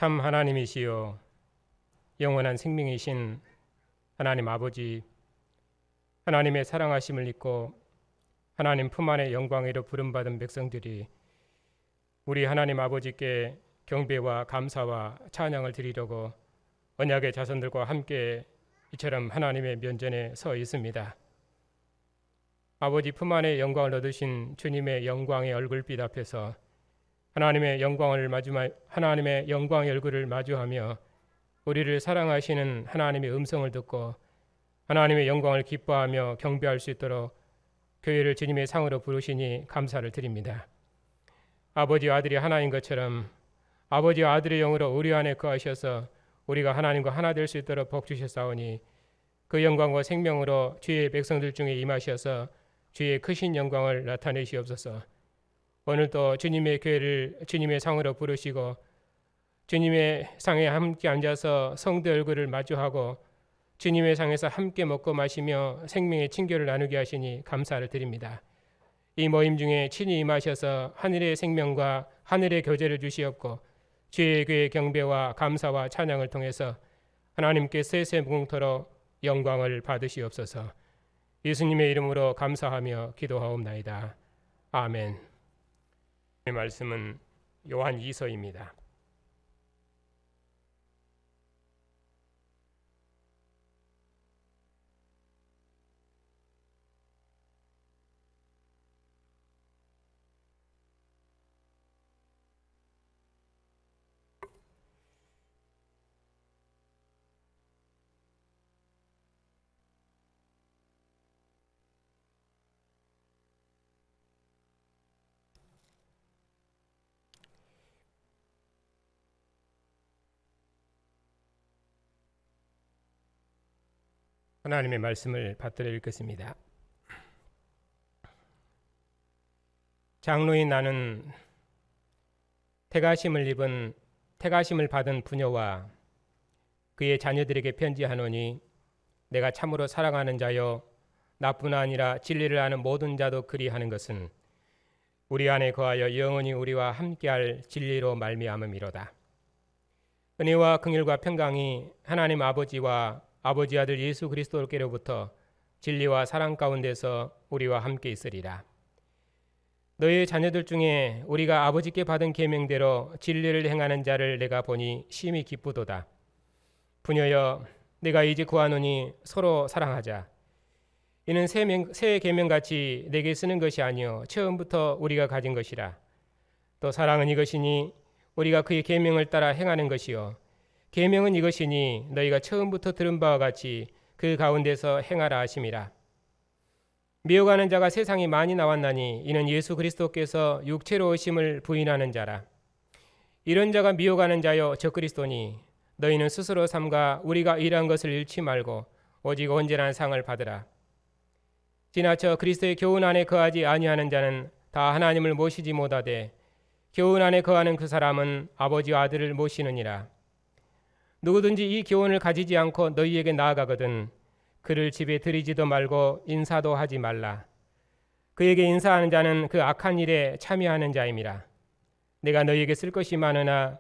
참 하나님이시요 영원한 생명이신 하나님 아버지, 하나님의 사랑하심을 입고 하나님 품 안의 영광으로 부름받은 백성들이 우리 하나님 아버지께 경배와 감사와 찬양을 드리려고 언약의 자손들과 함께 이처럼 하나님의 면전에 서 있습니다. 아버지 품 안의 영광을 얻으신 주님의 영광의 얼굴빛 앞에서 하나님의 영광의 얼굴을 마주하며 우리를 사랑하시는 하나님의 음성을 듣고 하나님의 영광을 기뻐하며 경배할 수 있도록 교회를 주님의 상으로 부르시니 감사를 드립니다. 아버지와 아들이 하나인 것처럼 아버지와 아들의 영으로 우리 안에 거하셔서 우리가 하나님과 하나 될 수 있도록 복 주셨사오니 그 영광과 생명으로 주의 백성들 중에 임하셔서 주의 크신 영광을 나타내시옵소서. 오늘도 주님의 교회를 주님의 상으로 부르시고 주님의 상에 함께 앉아서 성도 얼굴을 마주하고 주님의 상에서 함께 먹고 마시며 생명의 친교를 나누게 하시니 감사를 드립니다. 이 모임 중에 친히 임하셔서 하늘의 생명과 하늘의 교제를 주시옵고 주의 교회 경배와 감사와 찬양을 통해서 하나님께 세세 무궁토록 영광을 받으시옵소서. 예수님의 이름으로 감사하며 기도하옵나이다. 아멘. 이 말씀은 요한 2서입니다. 하나님의 말씀을 받들어 읽겠습니다. 장로인 나는 태가심을 받은 부녀와 그의 자녀들에게 편지하노니 내가 참으로 사랑하는 자여 나뿐 아니라 진리를 아는 모든 자도 그리하는 것은 우리 안에 거하여 영원히 우리와 함께할 진리로 말미암음이로다. 은혜와 긍휼과 평강이 하나님 아버지와 아버지 아들 예수 그리스도께로부터 진리와 사랑 가운데서 우리와 함께 있으리라. 너의 자녀들 중에 우리가 아버지께 받은 계명대로 진리를 행하는 자를 내가 보니 심히 기쁘도다. 부녀여, 내가 이제 구하노니 서로 사랑하자. 이는 새 계명같이 내게 쓰는 것이 아니요 처음부터 우리가 가진 것이라. 또 사랑은 이것이니 우리가 그의 계명을 따라 행하는 것이요 계명은 이것이니 너희가 처음부터 들은 바와 같이 그 가운데서 행하라 하심이라. 미혹하는 자가 세상에 많이 나왔나니 이는 예수 그리스도께서 육체로 오심을 부인하는 자라. 이런 자가 미혹하는 자여 저 그리스도니 너희는 스스로 삼가 우리가 일한 것을 잃지 말고 오직 온전한 상을 받으라. 지나쳐 그리스도의 교훈 안에 거하지 아니하는 자는 다 하나님을 모시지 못하되 교훈 안에 거하는 그 사람은 아버지와 아들을 모시느니라. 누구든지 이 교훈을 가지지 않고 너희에게 나아가거든 그를 집에 들이지도 말고 인사도 하지 말라. 그에게 인사하는 자는 그 악한 일에 참여하는 자임이라. 내가 너희에게 쓸 것이 많으나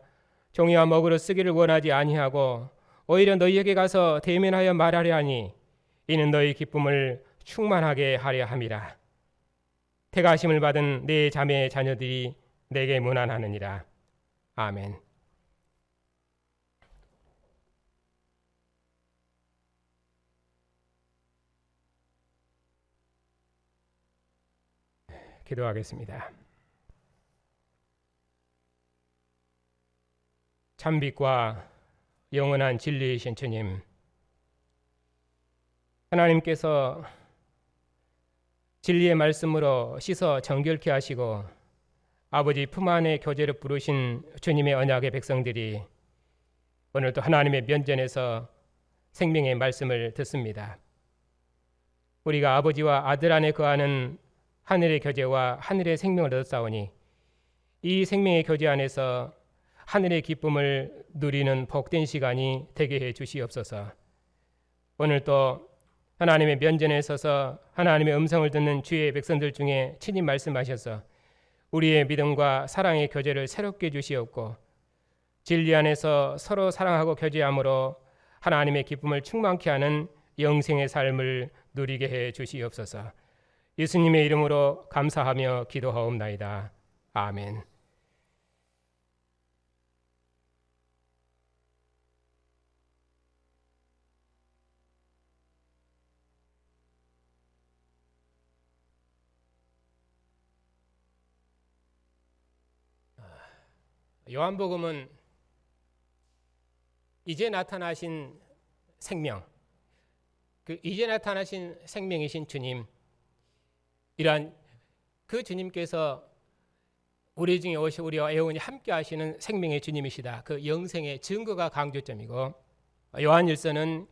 종이와 먹으로 쓰기를 원하지 아니하고 오히려 너희에게 가서 대면하여 말하려 하니 이는 너희 기쁨을 충만하게 하려 함이라. 택하심을 받은 내 자매의 자녀들이 내게 문안하느니라. 아멘. 기도하겠습니다. 참빛과 영원한 진리이신 주님, 하나님께서 진리의 말씀으로 씻어 정결케 하시고 아버지 품 안의 교제를 부르신 주님의 언약의 백성들이 오늘도 하나님의 면전에서 생명의 말씀을 듣습니다. 우리가 아버지와 아들 안에 거하는 하늘의 교제와 하늘의 생명을 얻었사오니 이 생명의 교제 안에서 하늘의 기쁨을 누리는 복된 시간이 되게 해 주시옵소서. 오늘 또 하나님의 면전에 서서 하나님의 음성을 듣는 주의 백성들 중에 친히 말씀하셔서 우리의 믿음과 사랑의 교제를 새롭게 주시옵고 진리 안에서 서로 사랑하고 교제함으로 하나님의 기쁨을 충만케 하는 영생의 삶을 누리게 해 주시옵소서. 예수님의 이름으로 감사하며 기도하옵나이다. 아멘. 요한복음은 이제 나타나신 생명, 그 이제 나타나신 생명이신 주님, 이러한 그 주님께서 우리 중에 오시 우리와 영원히 함께 하시는 생명의 주님이시다. 그 영생의 증거가 강조점이고, 요한일서는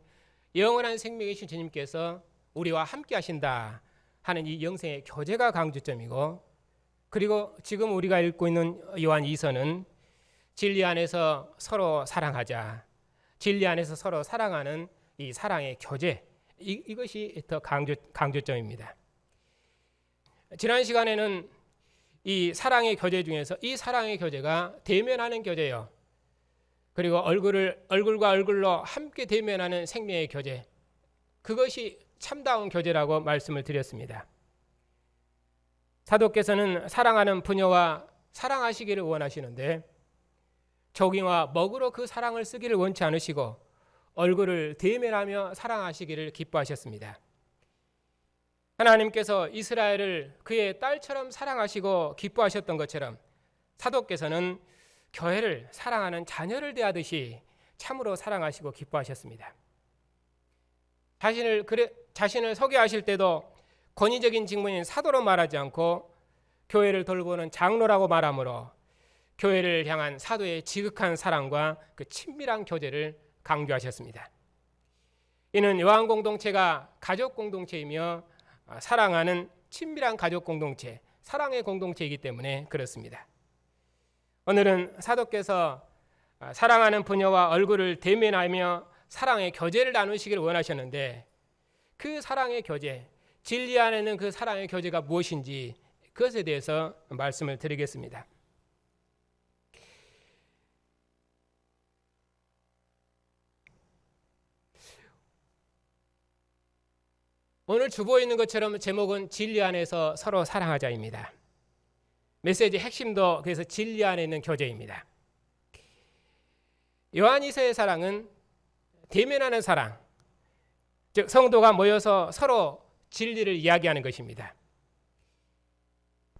영원한 생명이신 주님께서 우리와 함께 하신다 하는 이 영생의 교제가 강조점이고, 그리고 지금 우리가 읽고 있는 요한 2서는 진리 안에서 서로 사랑하자, 진리 안에서 서로 사랑하는 이 사랑의 교제, 이것이 더 강조점입니다. 지난 시간에는 이 사랑의 교제 중에서 이 사랑의 교제가 대면하는 교제요, 그리고 얼굴과 얼굴로 함께 대면하는 생명의 교제, 그것이 참다운 교제라고 말씀을 드렸습니다. 사도께서는 사랑하는 부녀와 사랑하시기를 원하시는데 조기와 먹으로 그 사랑을 쓰기를 원치 않으시고 얼굴을 대면하며 사랑하시기를 기뻐하셨습니다. 하나님께서 이스라엘을 그의 딸처럼 사랑하시고 기뻐하셨던 것처럼 사도께서는 교회를 사랑하는 자녀를 대하듯이 참으로 사랑하시고 기뻐하셨습니다. 자신을 소개하실 때도 권위적인 직분인 사도로 말하지 않고 교회를 돌보는 장로라고 말하므로 교회를 향한 사도의 지극한 사랑과 그 친밀한 교제를 강조하셨습니다. 이는 요한 공동체가 가족 공동체이며 사랑하는 친밀한 가족 공동체, 사랑의 공동체이기 때문에 그렇습니다. 오늘은 사도께서 사랑하는 부녀와 얼굴을 대면하며 사랑의 교제를 나누시기를 원하셨는데 그 사랑의 교제, 진리 안에는 그 사랑의 교제가 무엇인지 그것에 대해서 말씀을 드리겠습니다. 오늘 주보에 있는 것처럼 제목은 진리 안에서 서로 사랑하자입니다. 메시지 핵심도 그래서 진리 안에 있는 교제입니다. 요한이서의 사랑은 대면하는 사랑, 즉 성도가 모여서 서로 진리를 이야기하는 것입니다.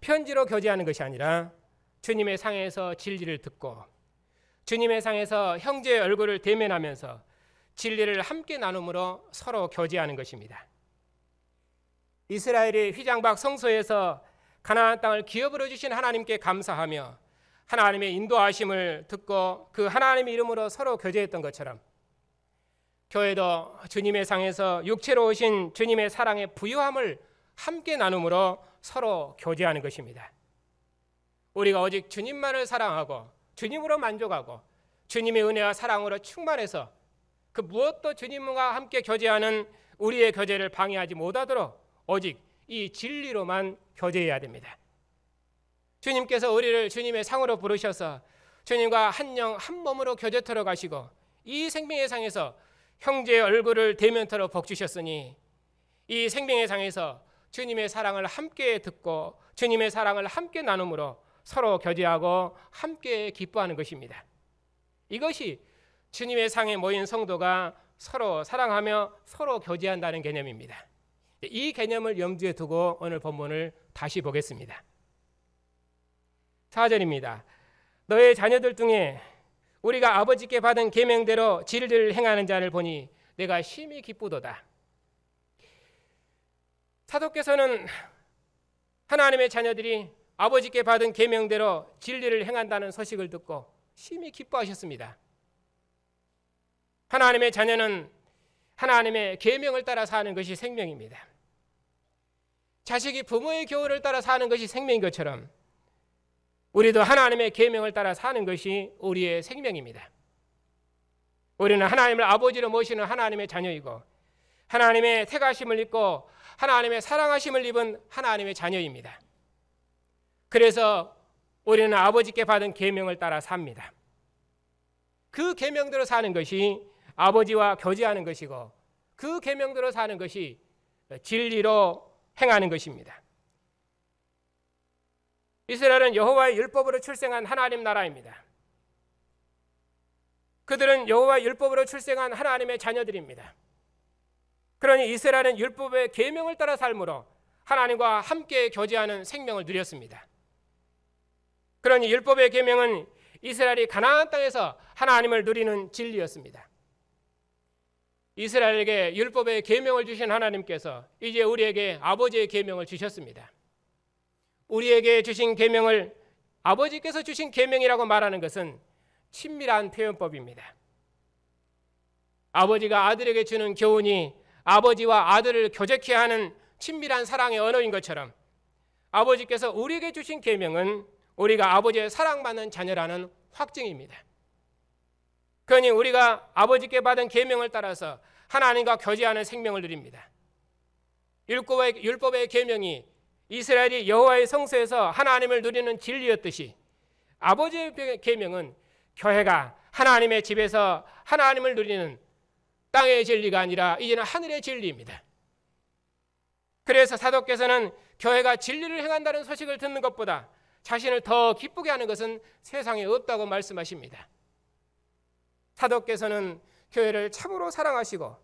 편지로 교제하는 것이 아니라 주님의 상에서 진리를 듣고 주님의 상에서 형제의 얼굴을 대면하면서 진리를 함께 나눔으로 서로 교제하는 것입니다. 이스라엘이 휘장박 성소에서 가나안 땅을 기업으로 주신 하나님께 감사하며 하나님의 인도하심을 듣고 그 하나님의 이름으로 서로 교제했던 것처럼 교회도 주님의 상에서 육체로 오신 주님의 사랑의 부유함을 함께 나눔으로 서로 교제하는 것입니다. 우리가 오직 주님만을 사랑하고 주님으로 만족하고 주님의 은혜와 사랑으로 충만해서 그 무엇도 주님과 함께 교제하는 우리의 교제를 방해하지 못하도록 오직 이 진리로만 교제해야 됩니다. 주님께서 우리를 주님의 상으로 부르셔서 주님과 한 영 한 몸으로 교제토록 하시고 이 생명의 상에서 형제의 얼굴을 대면토로 복주셨으니 이 생명의 상에서 주님의 사랑을 함께 듣고 주님의 사랑을 함께 나눔으로 서로 교제하고 함께 기뻐하는 것입니다. 이것이 주님의 상에 모인 성도가 서로 사랑하며 서로 교제한다는 개념입니다. 이 개념을 염두에 두고 오늘 본문을 다시 보겠습니다. 4절입니다. 너의 자녀들 중에 우리가 아버지께 받은 계명대로 진리를 행하는 자를 보니 내가 심히 기쁘도다. 사도께서는 하나님의 자녀들이 아버지께 받은 계명대로 진리를 행한다는 소식을 듣고 심히 기뻐하셨습니다. 하나님의 자녀는 하나님의 계명을 따라 사는 것이 생명입니다. 자식이 부모의 교훈을 따라 사는 것이 생명인 것처럼 우리도 하나님의 계명을 따라 사는 것이 우리의 생명입니다. 우리는 하나님을 아버지로 모시는 하나님의 자녀이고 하나님의 택하심을 입고 하나님의 사랑하심을 입은 하나님의 자녀입니다. 그래서 우리는 아버지께 받은 계명을 따라 삽니다. 그 계명대로 사는 것이 아버지와 교제하는 것이고, 그 계명대로 사는 것이 진리로 행하는 것입니다. 이스라엘은 여호와의 율법으로 출생한 하나님 나라입니다. 그들은 여호와의 율법으로 출생한 하나님의 자녀들입니다. 그러니 이스라엘은 율법의 계명을 따라 삶으로 하나님과 함께 교제하는 생명을 누렸습니다. 그러니 율법의 계명은 이스라엘이 가나안 땅에서 하나님을 누리는 진리였습니다. 이스라엘에게 율법의 계명을 주신 하나님께서 이제 우리에게 아버지의 계명을 주셨습니다. 우리에게 주신 계명을 아버지께서 주신 계명이라고 말하는 것은 친밀한 표현법입니다. 아버지가 아들에게 주는 교훈이 아버지와 아들을 교제케 하는 친밀한 사랑의 언어인 것처럼, 아버지께서 우리에게 주신 계명은 우리가 아버지의 사랑받는 자녀라는 확증입니다. 그러니 우리가 아버지께 받은 계명을 따라서 하나님과 교제하는 생명을 누립니다. 율법의 계명이 이스라엘이 여호와의 성소에서 하나님을 누리는 진리였듯이, 아버지의 계명은 교회가 하나님의 집에서 하나님을 누리는 땅의 진리가 아니라 이제는 하늘의 진리입니다. 그래서 사도께서는 교회가 진리를 행한다는 소식을 듣는 것보다 자신을 더 기쁘게 하는 것은 세상에 없다고 말씀하십니다. 사도께서는 교회를 참으로 사랑하시고,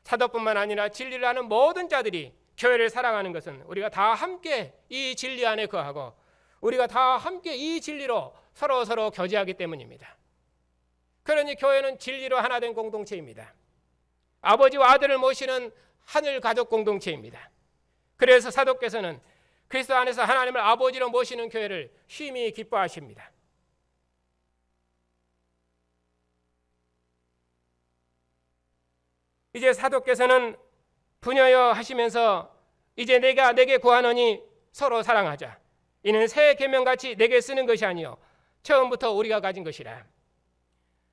사도뿐만 아니라 진리를 하는 모든 자들이 교회를 사랑하는 것은 우리가 다 함께 이 진리 안에 거하고 우리가 다 함께 이 진리로 서로 교제하기 때문입니다. 그러니 교회는 진리로 하나 된 공동체입니다. 아버지와 아들을 모시는 하늘 가족 공동체입니다. 그래서 사도께서는 그리스도 안에서 하나님을 아버지로 모시는 교회를 심히 기뻐하십니다. 이제 사도께서는 부녀여 하시면서 이제 내가 내게 구하노니 서로 사랑하자. 이는 새 계명같이 내게 쓰는 것이 아니요 처음부터 우리가 가진 것이라.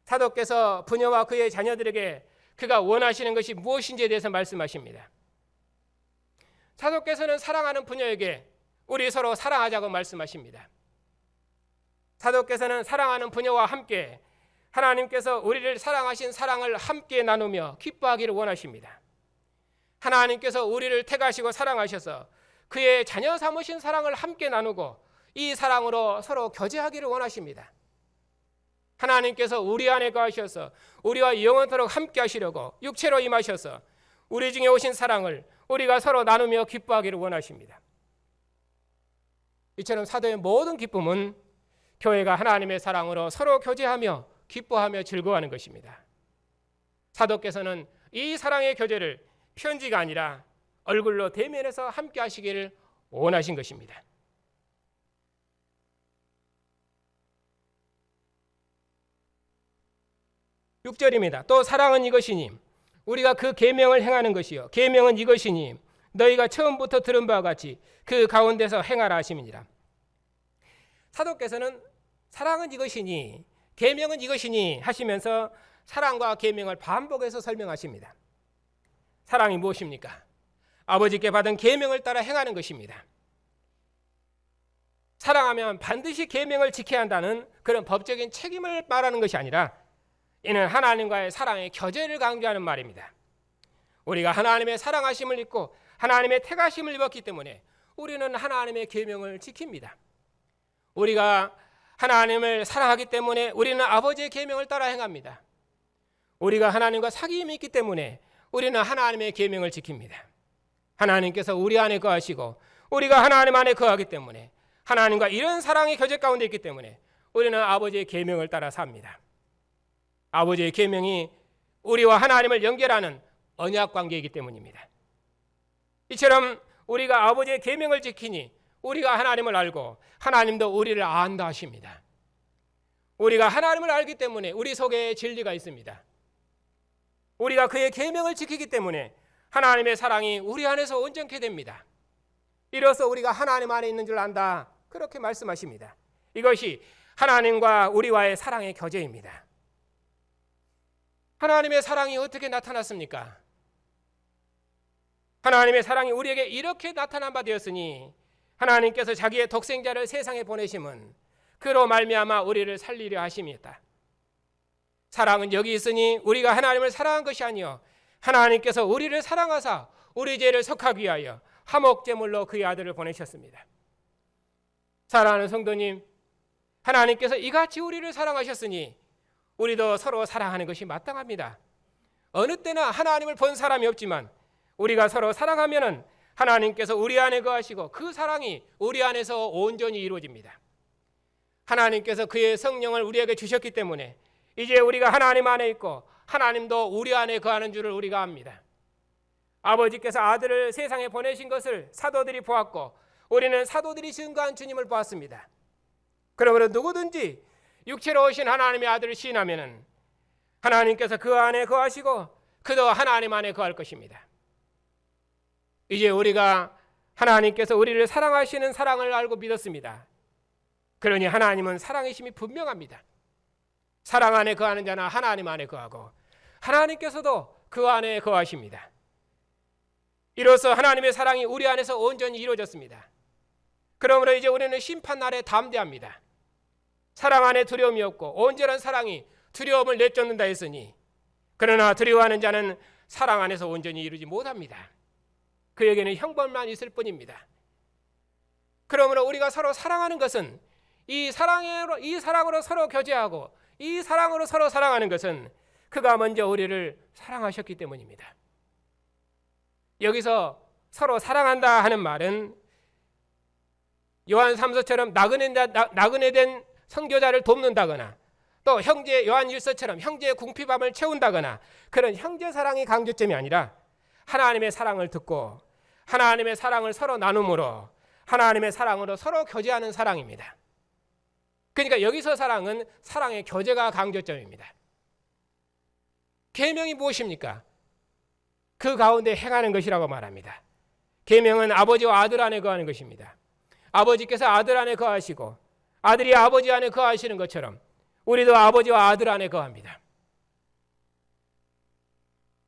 사도께서 부녀와 그의 자녀들에게 그가 원하시는 것이 무엇인지에 대해서 말씀하십니다. 사도께서는 사랑하는 부녀에게 우리 서로 사랑하자고 말씀하십니다. 사도께서는 사랑하는 부녀와 함께 하나님께서 우리를 사랑하신 사랑을 함께 나누며 기뻐하기를 원하십니다. 하나님께서 우리를 택하시고 사랑하셔서 그의 자녀 삼으신 사랑을 함께 나누고 이 사랑으로 서로 교제하기를 원하십니다. 하나님께서 우리 안에 거하셔서 우리와 영원토록 함께 하시려고 육체로 임하셔서 우리 중에 오신 사랑을 우리가 서로 나누며 기뻐하기를 원하십니다. 이처럼 사도의 모든 기쁨은 교회가 하나님의 사랑으로 서로 교제하며 기뻐하며 즐거워하는 것입니다. 사도께서는 이 사랑의 교제를 편지가 아니라 얼굴로 대면해서 함께 하시기를 원하신 것입니다. 6절입니다. 또 사랑은 이것이니 우리가 그 계명을 행하는 것이요 계명은 이것이니 너희가 처음부터 들은 바와 같이 그 가운데서 행하라 하심이니라. 사도께서는 사랑은 이것이니 계명은 이것이니 하시면서 사랑과 계명을 반복해서 설명하십니다. 사랑이 무엇입니까? 아버지께 받은 계명을 따라 행하는 것입니다. 사랑하면 반드시 계명을 지켜야 한다는 그런 법적인 책임을 말하는 것이 아니라 이는 하나님과의 사랑의 교제를 강조하는 말입니다. 우리가 하나님의 사랑하심을 입고 하나님의 택하심을 입었기 때문에 우리는 하나님의 계명을 지킵니다. 우리가 하나님을 사랑하기 때문에 우리는 아버지의 계명을 따라 행합니다. 우리가 하나님과 사귐이 있기 때문에 우리는 하나님의 계명을 지킵니다. 하나님께서 우리 안에 거하시고 우리가 하나님 안에 거하기 때문에 하나님과 이런 사랑의 교제 가운데 있기 때문에 우리는 아버지의 계명을 따라 삽니다. 아버지의 계명이 우리와 하나님을 연결하는 언약 관계이기 때문입니다. 이처럼 우리가 아버지의 계명을 지키니 우리가 하나님을 알고 하나님도 우리를 안다 하십니다. 우리가 하나님을 알기 때문에 우리 속에 진리가 있습니다. 우리가 그의 계명을 지키기 때문에 하나님의 사랑이 우리 안에서 온전케 됩니다. 이로써 우리가 하나님 안에 있는 줄 안다, 그렇게 말씀하십니다. 이것이 하나님과 우리와의 사랑의 교제입니다. 하나님의 사랑이 어떻게 나타났습니까? 하나님의 사랑이 우리에게 이렇게 나타난 바 되었으니 하나님께서 자기의 독생자를 세상에 보내심은 그로 말미암아 우리를 살리려 하심이었다. 사랑은 여기 있으니 우리가 하나님을 사랑한 것이 아니요 하나님께서 우리를 사랑하사 우리 죄를 속하기 위하여 화목제물로 그의 아들을 보내셨습니다. 사랑하는 성도님, 하나님께서 이같이 우리를 사랑하셨으니 우리도 서로 사랑하는 것이 마땅합니다. 어느 때나 하나님을 본 사람이 없지만 우리가 서로 사랑하면은 하나님께서 우리 안에 거하시고 그 사랑이 우리 안에서 온전히 이루어집니다. 하나님께서 그의 성령을 우리에게 주셨기 때문에 이제 우리가 하나님 안에 있고 하나님도 우리 안에 거하는 줄을 우리가 압니다. 아버지께서 아들을 세상에 보내신 것을 사도들이 보았고 우리는 사도들이 증거한 주님을 보았습니다. 그러므로 누구든지 육체로 오신 하나님의 아들을 시인하면은 하나님께서 그 안에 거하시고 그도 하나님 안에 거할 것입니다. 이제 우리가 하나님께서 우리를 사랑하시는 사랑을 알고 믿었습니다. 그러니 하나님은 사랑이심이 분명합니다. 사랑 안에 거하는 자는 하나님 안에 거하고 하나님께서도 그 안에 거하십니다. 이로써 하나님의 사랑이 우리 안에서 온전히 이루어졌습니다. 그러므로 이제 우리는 심판날에 담대합니다. 사랑 안에 두려움이 없고 온전한 사랑이 두려움을 내쫓는다 했으니 그러나 두려워하는 자는 사랑 안에서 온전히 이루지 못합니다. 그에게는 형벌만 있을 뿐입니다. 그러므로 우리가 서로 사랑하는 것은 이 사랑으로 서로 교제하고 이 사랑으로 서로 사랑하는 것은 그가 먼저 우리를 사랑하셨기 때문입니다. 여기서 서로 사랑한다 하는 말은 요한 3서처럼 나그네 된 선교자를 돕는다거나 또 형제 요한 1서처럼 형제의 궁핍함을 채운다거나 그런 형제 사랑이 강조점이 아니라 하나님의 사랑을 듣고 하나님의 사랑을 서로 나눔으로 하나님의 사랑으로 서로 교제하는 사랑입니다. 그러니까 여기서 사랑은 사랑의 교제가 강조점입니다. 계명이 무엇입니까? 그 가운데 행하는 것이라고 말합니다. 계명은 아버지와 아들 안에 거하는 것입니다. 아버지께서 아들 안에 거하시고 아들이 아버지 안에 거하시는 것처럼 우리도 아버지와 아들 안에 거합니다.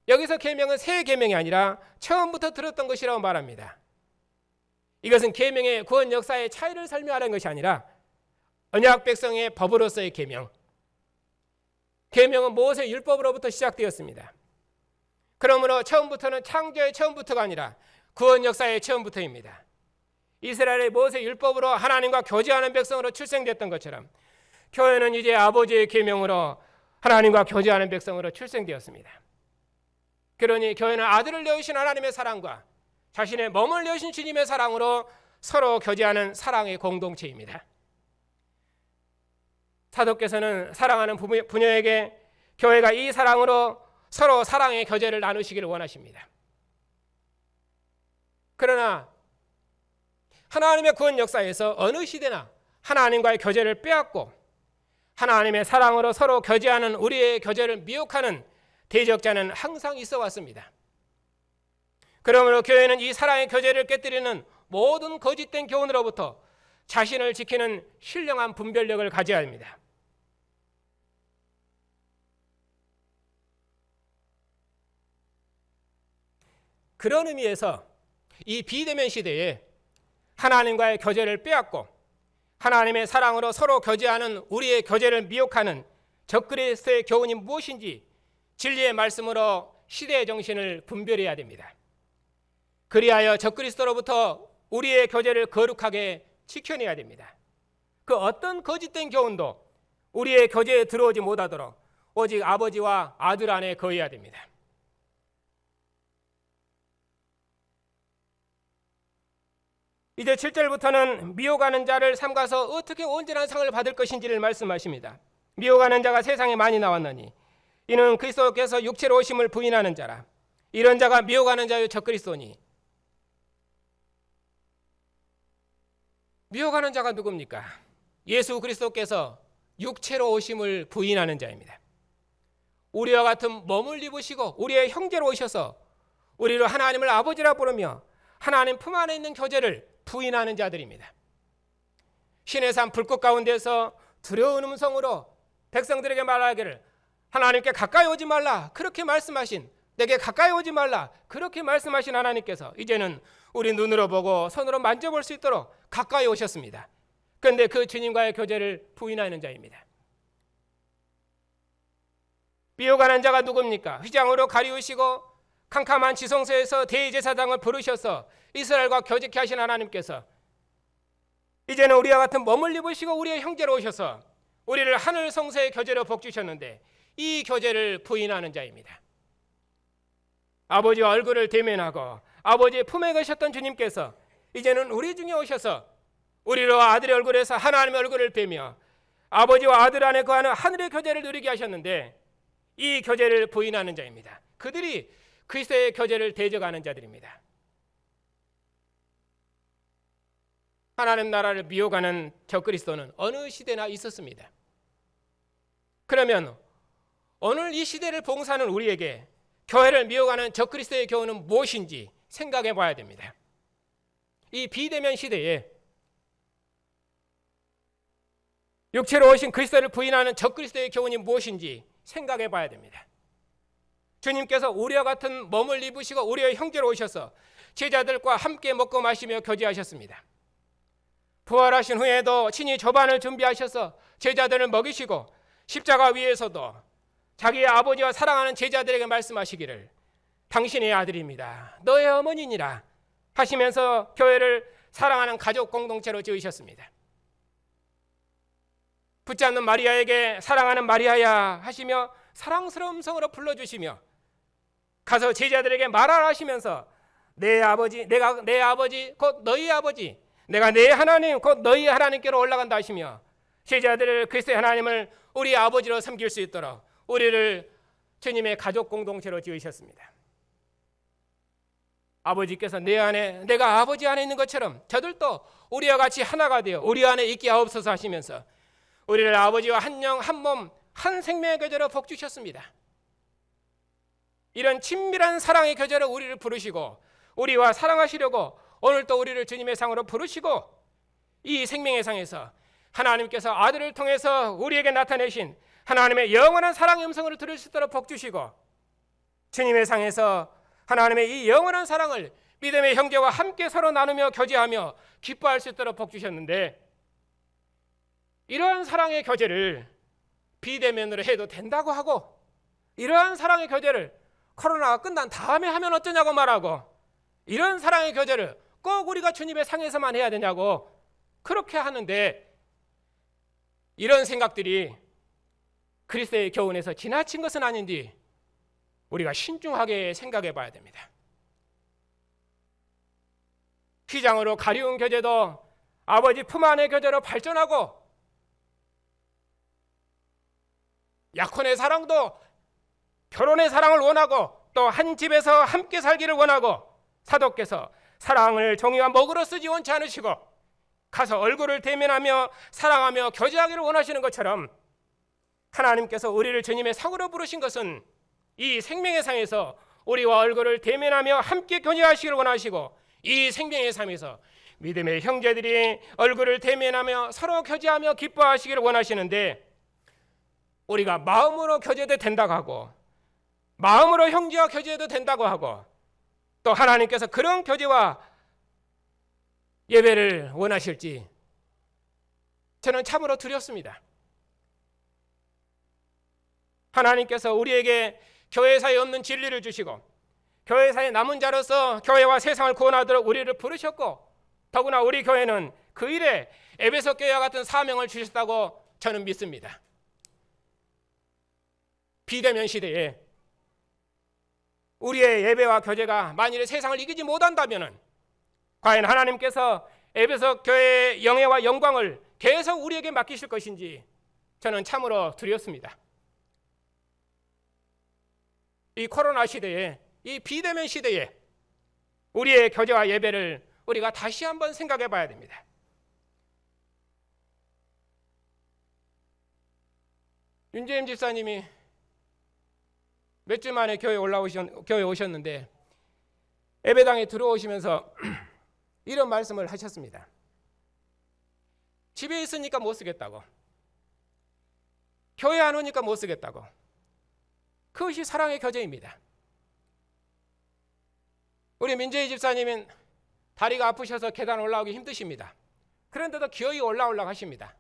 여기서 계명은 새 계명이 아니라 처음부터 들었던 것이라고 말합니다. 이것은 계명의 구원 역사의 차이를 설명하는 것이 아니라 언약 백성의 법으로서의 계명. 계명은 모세 율법으로부터 시작되었습니다. 그러므로 처음부터는 창조의 처음부터가 아니라 구원 역사의 처음부터입니다. 이스라엘의 모세 율법으로 하나님과 교제하는 백성으로 출생됐던 것처럼 교회는 이제 아버지의 계명으로 하나님과 교제하는 백성으로 출생되었습니다. 그러니 교회는 아들을 내어주신 하나님의 사랑과 자신의 몸을 내어주신 주님의 사랑으로 서로 교제하는 사랑의 공동체입니다. 사도께서는 사랑하는 부녀에게 교회가 이 사랑으로 서로 사랑의 교제를 나누시기를 원하십니다. 그러나 하나님의 구원 역사에서 어느 시대나 하나님과의 교제를 빼앗고 하나님의 사랑으로 서로 교제하는 우리의 교제를 미혹하는 대적자는 항상 있어 왔습니다. 그러므로 교회는 이 사랑의 교제를 깨뜨리는 모든 거짓된 교훈으로부터 자신을 지키는 신령한 분별력을 가져야 합니다. 그런 의미에서 이 비대면 시대에 하나님과의 교제를 빼앗고 하나님의 사랑으로 서로 교제하는 우리의 교제를 미혹하는 적그리스도의 교훈이 무엇인지 진리의 말씀으로 시대의 정신을 분별해야 됩니다. 그리하여 적그리스도로부터 우리의 교제를 거룩하게 지켜내야 됩니다. 그 어떤 거짓된 교훈도 우리의 교제에 들어오지 못하도록 오직 아버지와 아들 안에 거해야 됩니다. 이제 7절부터는 미혹하는 자를 삼가서 어떻게 온전한 상을 받을 것인지를 말씀하십니다. 미혹하는 자가 세상에 많이 나왔나니 이는 그리스도께서 육체로 오심을 부인하는 자라. 이런 자가 미혹하는 자요 적그리스도니. 미혹하는 자가 누굽니까? 예수 그리스도께서 육체로 오심을 부인하는 자입니다. 우리와 같은 몸을 입으시고 우리의 형제로 오셔서 우리를 하나님을 아버지라 부르며 하나님 품 안에 있는 교제를 부인하는 자들입니다. 신의 산 불꽃 가운데서 두려운 음성으로 백성들에게 말하기를 하나님께 가까이 오지 말라 그렇게 말씀하신, 내게 가까이 오지 말라 그렇게 말씀하신 하나님께서 이제는 우리 눈으로 보고 손으로 만져볼 수 있도록 가까이 오셨습니다. 그런데 그 주님과의 교제를 부인하는 자입니다. 미혹하는 자가 누굽니까? 휘장으로 가리우시고 캄캄한 지성소에서 대제사장을 부르셔서 이스라엘과 교제케 하신 하나님께서 이제는 우리와 같은 몸을 입으시고 우리의 형제로 오셔서 우리를 하늘 성소의 교제로 복주셨는데 이 교제를 부인하는 자입니다. 아버지와 얼굴을 대면하고 아버지의 품에 계셨던 주님께서 이제는 우리 중에 오셔서 우리로 아들의 얼굴에서 하나님의 얼굴을 뵈며 아버지와 아들 안에 거하는 하늘의 교제를 누리게 하셨는데 이 교제를 부인하는 자입니다. 그들이 그리스도의 교제를 대적하는 자들입니다. 하나님 나라를 미혹하는 적그리스도는 어느 시대나 있었습니다. 그러면 오늘 이 시대를 봉사하는 우리에게 교회를 미혹하는 적그리스도의 교훈은 무엇인지 생각해 봐야 됩니다. 이 비대면 시대에 육체로 오신 그리스도를 부인하는 적그리스도의 교훈이 무엇인지 생각해 봐야 됩니다. 주님께서 우리와 같은 몸을 입으시고 우리의 형제로 오셔서 제자들과 함께 먹고 마시며 교제하셨습니다. 부활하신 후에도 친히 조반을 준비하셔서 제자들을 먹이시고 십자가 위에서도 자기의 아버지와 사랑하는 제자들에게 말씀하시기를 당신의 아들입니다. 너의 어머니니라 하시면서 교회를 사랑하는 가족 공동체로 지으셨습니다. 붙잡는 마리아에게 사랑하는 마리아야 하시며 사랑스러운 성으로 불러주시며 가서 제자들에게 말하라 하시면서 내 아버지, 내가 내 아버지 곧 너희 아버지, 내가 내 하나님 곧 너희 하나님께로 올라간다 하시며 제자들을 그리스도의 하나님을 우리 아버지로 섬길 수 있도록 우리를 주님의 가족 공동체로 지으셨습니다. 아버지께서 내 안에 내가 아버지 안에 있는 것처럼 저들도 우리와 같이 하나가 되어 우리 안에 있게 하옵소서 하시면서 우리를 아버지와 한 영 한 몸 한 생명의 교제로 복주셨습니다. 이런 친밀한 사랑의 교제로 우리를 부르시고 우리와 사랑하시려고 오늘 또 우리를 주님의 상으로 부르시고 이 생명의 상에서 하나님께서 아들을 통해서 우리에게 나타내신 하나님의 영원한 사랑의 음성을 들을 수 있도록 복주시고 주님의 상에서 하나님의 이 영원한 사랑을 믿음의 형제와 함께 서로 나누며 교제하며 기뻐할 수 있도록 복주셨는데 이러한 사랑의 교제를 비대면으로 해도 된다고 하고 이러한 사랑의 교제를 코로나가 끝난 다음에 하면 어쩌냐고 말하고 이런 사랑의 교제를 꼭 우리가 주님의 상에서만 해야 되냐고 그렇게 하는데 이런 생각들이 그리스도의 교훈에서 지나친 것은 아닌지 우리가 신중하게 생각해 봐야 됩니다. 휘장으로 가리운 교제도 아버지 품 안의 교제로 발전하고 약혼의 사랑도 결혼의 사랑을 원하고 또 한 집에서 함께 살기를 원하고 사도께서 사랑을 종이와 먹으로 쓰지 원치 않으시고 가서 얼굴을 대면하며 사랑하며 교제하기를 원하시는 것처럼 하나님께서 우리를 주님의 상으로 부르신 것은 이 생명의 상에서 우리와 얼굴을 대면하며 함께 교제하시기를 원하시고 이 생명의 삶에서 믿음의 형제들이 얼굴을 대면하며 서로 교제하며 기뻐하시기를 원하시는데 우리가 마음으로 교제도 된다고 하고 마음으로 형제와 교제도 된다고 하고 또 하나님께서 그런 교제와 예배를 원하실지 저는 참으로 두렵습니다. 하나님께서 우리에게 교회사에 없는 진리를 주시고 교회사에 남은 자로서 교회와 세상을 구원하도록 우리를 부르셨고 더구나 우리 교회는 그 일에 에베소 교회와 같은 사명을 주셨다고 저는 믿습니다. 비대면 시대에 우리의 예배와 교제가 만일에 세상을 이기지 못한다면 과연 하나님께서 에베소 교회의 영예와 영광을 계속 우리에게 맡기실 것인지 저는 참으로 두렵습니다. 이 코로나 시대에 이 비대면 시대에 우리의 교제와 예배를 우리가 다시 한번 생각해 봐야 됩니다. 윤재임 집사님이 몇 주 만에 교회 오셨는데 예배당에 들어오시면서 이런 말씀을 하셨습니다. 집에 있으니까 못 쓰겠다고, 교회 안 오니까 못 쓰겠다고. 그것이 사랑의 교제입니다. 우리 민재희 집사님은 다리가 아프셔서 계단 올라오기 힘드십니다. 그런데도 기어이 올라오려고 하십니다.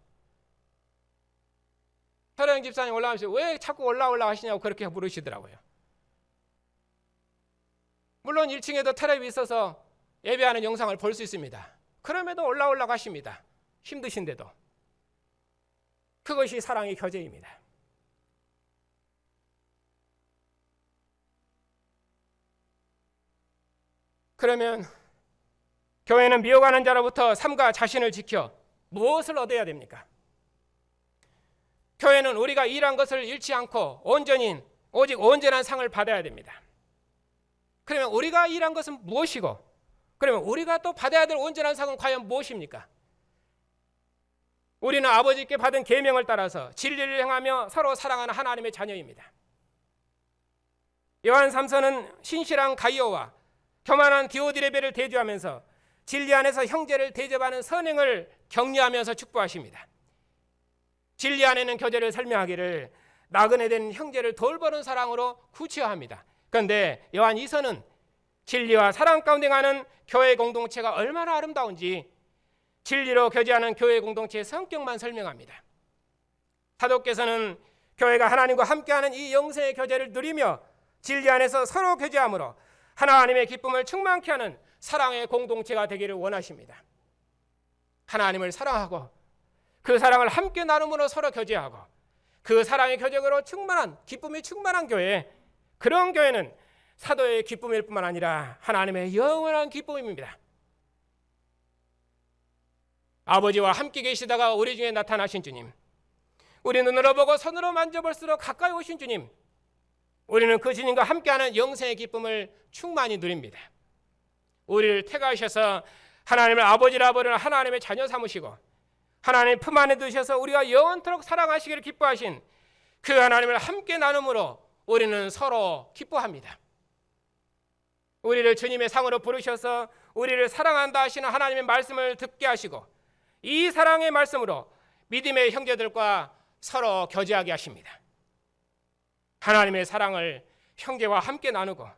서령 집사님 올라가면서 왜 자꾸 올라가시냐고 그렇게 물으시더라고요. 물론 1층에도 텔레비 있어서 예배하는 영상을 볼 수 있습니다. 그럼에도 올라가십니다. 힘드신데도. 그것이 사랑의 교제입니다. 그러면 교회는 미워가는 자로부터 삼가 자신을 지켜 무엇을 얻어야 됩니까? 교회는 우리가 일한 것을 잃지 않고 오직 온전한 상을 받아야 됩니다. 그러면 우리가 일한 것은 무엇이고, 그러면 우리가 또 받아야 될 온전한 상은 과연 무엇입니까? 우리는 아버지께 받은 계명을 따라서 진리를 행하며 서로 사랑하는 하나님의 자녀입니다. 요한 3서는 신실한 가이오와 교만한 디오드레베를 대조하면서 진리 안에서 형제를 대접하는 선행을 격려하면서 축복하십니다. 진리 안에는 교제를 설명하기를 나그네 된 형제를 돌보는 사랑으로 구체화합니다. 그런데 요한 2서는 진리와 사랑 가운데 가는 교회 공동체가 얼마나 아름다운지 진리로 교제하는 교회 공동체의 성격만 설명합니다. 사도께서는 교회가 하나님과 함께하는 이 영생의 교제를 누리며 진리 안에서 서로 교제함으로 하나님의 기쁨을 충만케 하는 사랑의 공동체가 되기를 원하십니다. 하나님을 사랑하고 그 사랑을 함께 나눔으로 서로 교제하고 그 사랑의 교제로 충만한 기쁨이 충만한 교회, 그런 교회는 사도의 기쁨일 뿐만 아니라 하나님의 영원한 기쁨입니다. 아버지와 함께 계시다가 우리 중에 나타나신 주님, 우리 눈으로 보고 손으로 만져볼수록 가까이 오신 주님, 우리는 그 주님과 함께하는 영생의 기쁨을 충만히 누립니다. 우리를 택하셔서 하나님을 아버지라 부르는 하나님의 자녀 삼으시고 하나님 품 안에 두셔서 우리가 영원토록 사랑하시기를 기뻐하신 그 하나님을 함께 나눔으로 우리는 서로 기뻐합니다. 우리를 주님의 상으로 부르셔서 우리를 사랑한다 하시는 하나님의 말씀을 듣게 하시고 이 사랑의 말씀으로 믿음의 형제들과 서로 교제하게 하십니다. 하나님의 사랑을 형제와 함께 나누고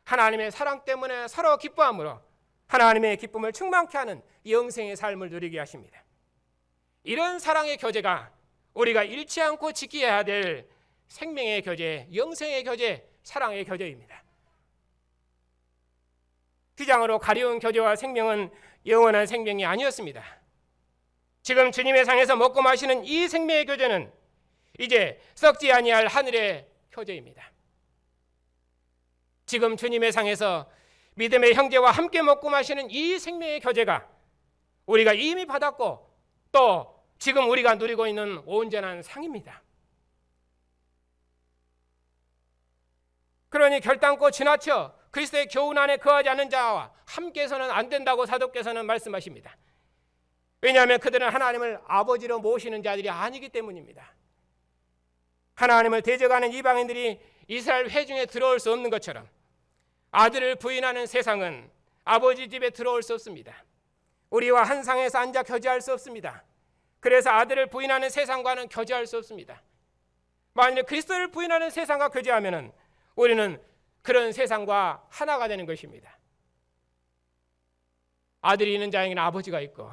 하나님의 사랑 때문에 서로 기뻐함으로 하나님의 기쁨을 충만케 하는 영생의 삶을 누리게 하십니다. 이런 사랑의 교제가 우리가 잃지 않고 지켜야 될 생명의 교제, 영생의 교제, 사랑의 교제입니다. 휘장으로 가려운 교제와 생명은 영원한 생명이 아니었습니다. 지금 주님의 상에서 먹고 마시는 이 생명의 교제는 이제 썩지 아니할 하늘의 교제입니다. 지금 주님의 상에서 믿음의 형제와 함께 먹고 마시는 이 생명의 교제가 우리가 이미 받았고 또 지금 우리가 누리고 있는 온전한 상입니다. 그러니 결단코 지나쳐 그리스도의 교훈 안에 거하지 않는 자와 함께서는 안 된다고 사도께서는 말씀하십니다. 왜냐하면 그들은 하나님을 아버지로 모시는 자들이 아니기 때문입니다. 하나님을 대적하는 이방인들이 이스라엘 회중에 들어올 수 없는 것처럼 아들을 부인하는 세상은 아버지 집에 들어올 수 없습니다. 우리와 한 상에서 앉아 교제할 수 없습니다. 그래서 아들을 부인하는 세상과는 교제할 수 없습니다. 만일 그리스도를 부인하는 세상과 교제하면 우리는 그런 세상과 하나가 되는 것입니다. 아들이 있는 자에게는 아버지가 있고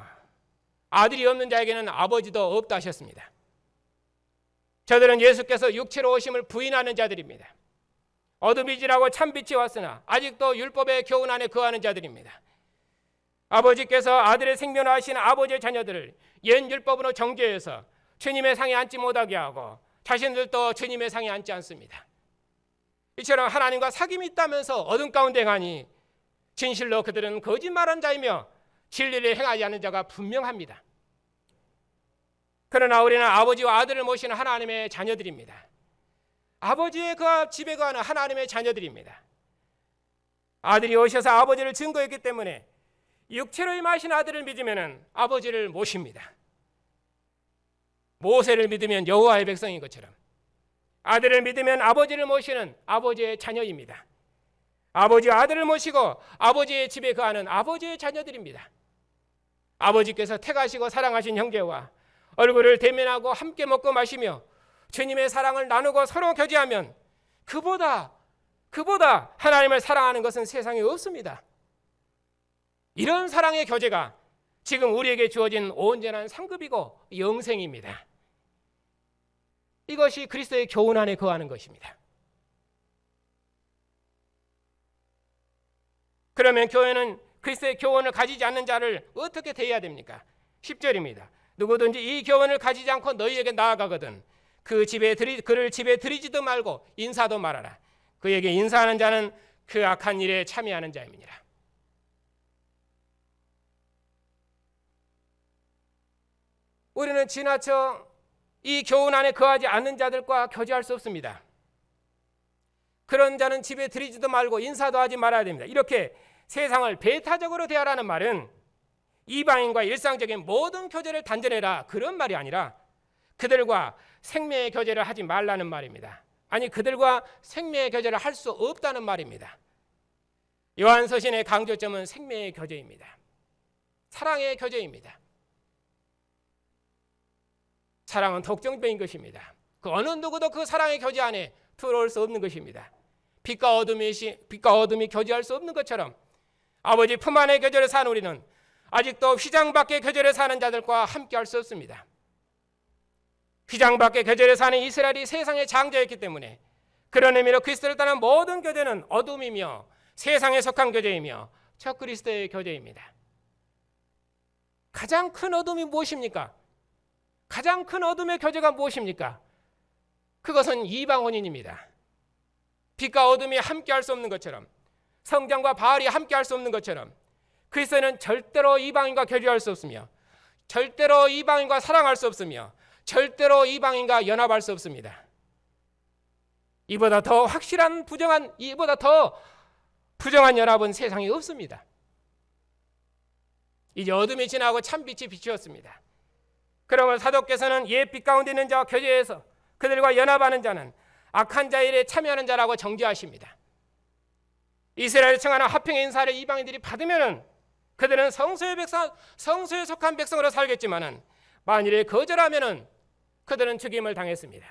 아들이 없는 자에게는 아버지도 없다 하셨습니다. 저들은 예수께서 육체로 오심을 부인하는 자들입니다. 어둠이 지나고 참빛이 왔으나 아직도 율법의 교훈 안에 거하는 자들입니다. 아버지께서 아들의 생명을 하신 아버지의 자녀들을 옛 율법으로 정죄해서 주님의 상에 앉지 못하게 하고 자신들도 주님의 상에 앉지 않습니다. 이처럼 하나님과 사귐이 있다면서 어둠 가운데 가니 진실로 그들은 거짓말한 자이며 진리를 행하지 않는 자가 분명합니다. 그러나 우리는 아버지와 아들을 모시는 하나님의 자녀들입니다. 아버지의 그 집에 거하는 하나님의 자녀들입니다. 아들이 오셔서 아버지를 증거했기 때문에 육체로 임하신 아들을 믿으면 아버지를 모십니다. 모세를 믿으면 여호와의 백성인 것처럼 아들을 믿으면 아버지를 모시는 아버지의 자녀입니다. 아버지와 아들을 모시고 아버지의 집에 거하는 아버지의 자녀들입니다. 아버지께서 택하시고 사랑하신 형제와 얼굴을 대면하고 함께 먹고 마시며 주님의 사랑을 나누고 서로 교제하면 그보다 하나님을 사랑하는 것은 세상에 없습니다. 이런 사랑의 교제가 지금 우리에게 주어진 온전한 상급이고 영생입니다. 이것이 그리스도의 교훈 안에 거하는 것입니다. 그러면 교회는 그리스도의 교훈을 가지지 않는 자를 어떻게 대해야 됩니까? 10절입니다. 누구든지 이 교훈을 가지지 않고 너희에게 나아가거든 그를 집에 들이지도 말고 인사도 말하라. 그에게 인사하는 자는 그 악한 일에 참여하는 자임이니라. 우리는 지나쳐 이 교훈 안에 거하지 않는 자들과 교제할 수 없습니다. 그런 자는 집에 들이지도 말고 인사도 하지 말아야 됩니다. 이렇게 세상을 배타적으로 대하라는 말은 이방인과 일상적인 모든 교제를 단절해라 그런 말이 아니라 그들과 생명의 교제를 하지 말라는 말입니다. 아니 그들과 생명의 교제를 할 수 없다는 말입니다. 요한서신의 강조점은 생명의 교제입니다. 사랑의 교제입니다. 사랑은 독점적인 것입니다. 그 어느 누구도 그 사랑의 교제 안에 들어올 수 없는 것입니다. 빛과 어둠이 교제할 수 없는 것처럼 아버지 품 안의 교제를 사는 우리는 아직도 휘장 밖의 교제를 사는 자들과 함께 할 수 없습니다. 휘장 밖의 교제를 사는 이스라엘이 세상의 장자였기 때문에 그런 의미로 그리스도를 따르는 모든 교제는 어둠이며 세상에 속한 교제이며 적 그리스도의 교제입니다. 가장 큰 어둠이 무엇입니까? 가장 큰 어둠의 교제가 무엇입니까? 그것은 이방원인입니다. 빛과 어둠이 함께 할 수 없는 것처럼 성전과 바알이 함께 할 수 없는 것처럼 그리스도는 절대로 이방인과 교제할 수 없으며 절대로 이방인과 사랑할 수 없으며 절대로 이방인과 연합할 수 없습니다. 이보다 더 부정한 연합은 세상에 없습니다. 이제 어둠이 지나고 참빛이 비추었습니다. 그러면 사도께서는 옛 빛 가운데 있는 자와 교제해서 그들과 연합하는 자는 악한 자 일에 참여하는 자라고 정죄하십니다. 이스라엘 청하는 화평의 인사를 이방인들이 받으면은 그들은 성소에 속한 백성으로 살겠지만은 만일에 거절하면은 그들은 죽임을 당했습니다.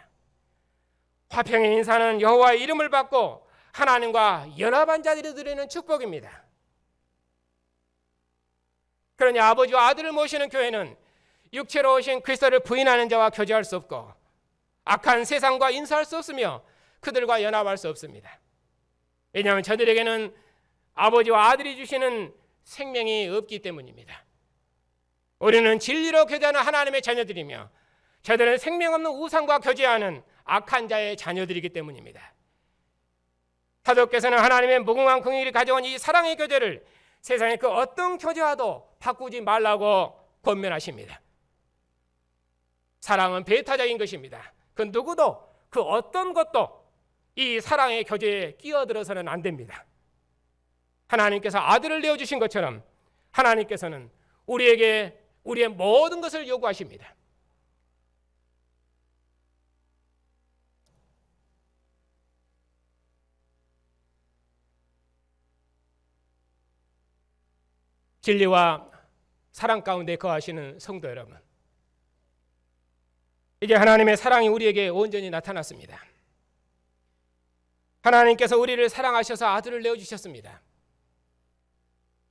화평의 인사는 여호와의 이름을 받고 하나님과 연합한 자들이 드리는 축복입니다. 그러니 아버지와 아들을 모시는 교회는 육체로 오신 그리스도를 부인하는 자와 교제할 수 없고 악한 세상과 인사할 수 없으며 그들과 연합할 수 없습니다. 왜냐하면 저들에게는 아버지와 아들이 주시는 생명이 없기 때문입니다. 우리는 진리로 교제하는 하나님의 자녀들이며 저들은 생명 없는 우상과 교제하는 악한 자의 자녀들이기 때문입니다. 사도께서는 하나님의 무궁한 긍휼이 가져온 이 사랑의 교제를 세상의 그 어떤 교제와도 바꾸지 말라고 권면하십니다. 사랑은 배타적인 것입니다. 그 누구도 그 어떤 것도 이 사랑의 교제에 끼어들어서는 안 됩니다. 하나님께서 아들을 내어주신 것처럼 하나님께서는 우리에게 우리의 모든 것을 요구하십니다. 진리와 사랑 가운데 거하시는 성도 여러분, 이제 하나님의 사랑이 우리에게 온전히 나타났습니다. 하나님께서 우리를 사랑하셔서 아들을 내어주셨습니다.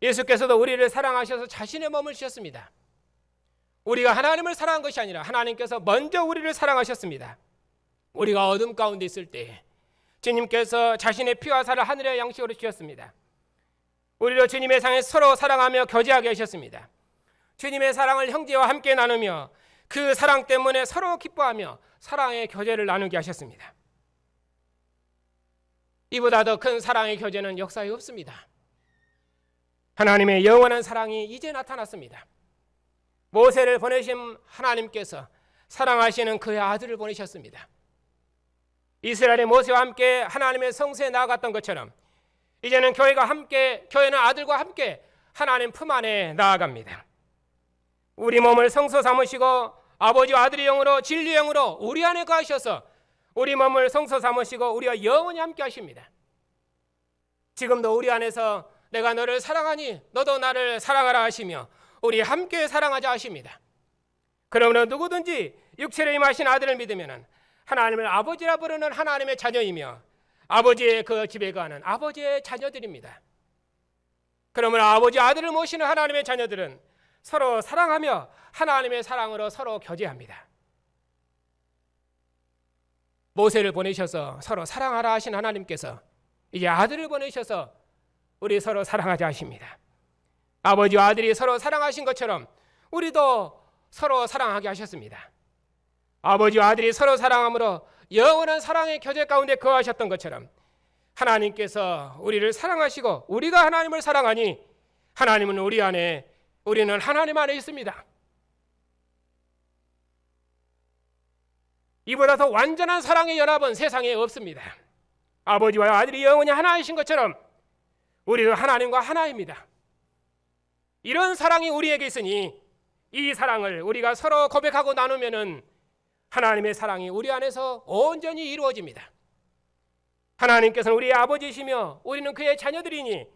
예수께서도 우리를 사랑하셔서 자신의 몸을 주셨습니다. 우리가 하나님을 사랑한 것이 아니라 하나님께서 먼저 우리를 사랑하셨습니다. 우리가 어둠 가운데 있을 때 주님께서 자신의 피와 살을 하늘의 양식으로 주셨습니다. 우리로 주님의 상에 서로 사랑하며 교제하게 하셨습니다. 주님의 사랑을 형제와 함께 나누며 그 사랑 때문에 서로 기뻐하며 사랑의 교제를 나누게 하셨습니다. 이보다 더 큰 사랑의 교제는 역사에 없습니다. 하나님의 영원한 사랑이 이제 나타났습니다. 모세를 보내신 하나님께서 사랑하시는 그의 아들을 보내셨습니다. 이스라엘의 모세와 함께 하나님의 성소에 나아갔던 것처럼 이제는 교회는 아들과 함께 하나님 품 안에 나아갑니다. 우리 몸을 성소 삼으시고 아버지와 아들의 영으로 진리의 영으로 우리 안에 거하셔서 우리 몸을 성소 삼으시고 우리와 영원히 함께 하십니다. 지금도 우리 안에서 내가 너를 사랑하니 너도 나를 사랑하라 하시며 우리 함께 사랑하자 하십니다. 그러므로 누구든지 육체로 임하신 아들을 믿으면 하나님을 아버지라 부르는 하나님의 자녀이며 아버지의 그 집에 거하는 아버지의 자녀들입니다. 그러므로 아버지 아들을 모시는 하나님의 자녀들은 서로 사랑하며 하나님의 사랑으로 서로 교제합니다. 모세를 보내셔서 서로 사랑하라 하신 하나님께서 이제 아들을 보내셔서 우리 서로 사랑하자 하십니다. 아버지와 아들이 서로 사랑하신 것처럼 우리도 서로 사랑하게 하셨습니다. 아버지와 아들이 서로 사랑함으로 영원한 사랑의 교제 가운데 거하셨던 것처럼 하나님께서 우리를 사랑하시고 우리가 하나님을 사랑하니 하나님은 우리 안에, 우리는 하나님 안에 있습니다. 이보다 더 완전한 사랑의 연합은 세상에 없습니다. 아버지와 아들이 영원히 하나이신 것처럼 우리도 하나님과 하나입니다. 이런 사랑이 우리에게 있으니 이 사랑을 우리가 서로 고백하고 나누면은 하나님의 사랑이 우리 안에서 온전히 이루어집니다. 하나님께서는 우리의 아버지이시며 우리는 그의 자녀들이니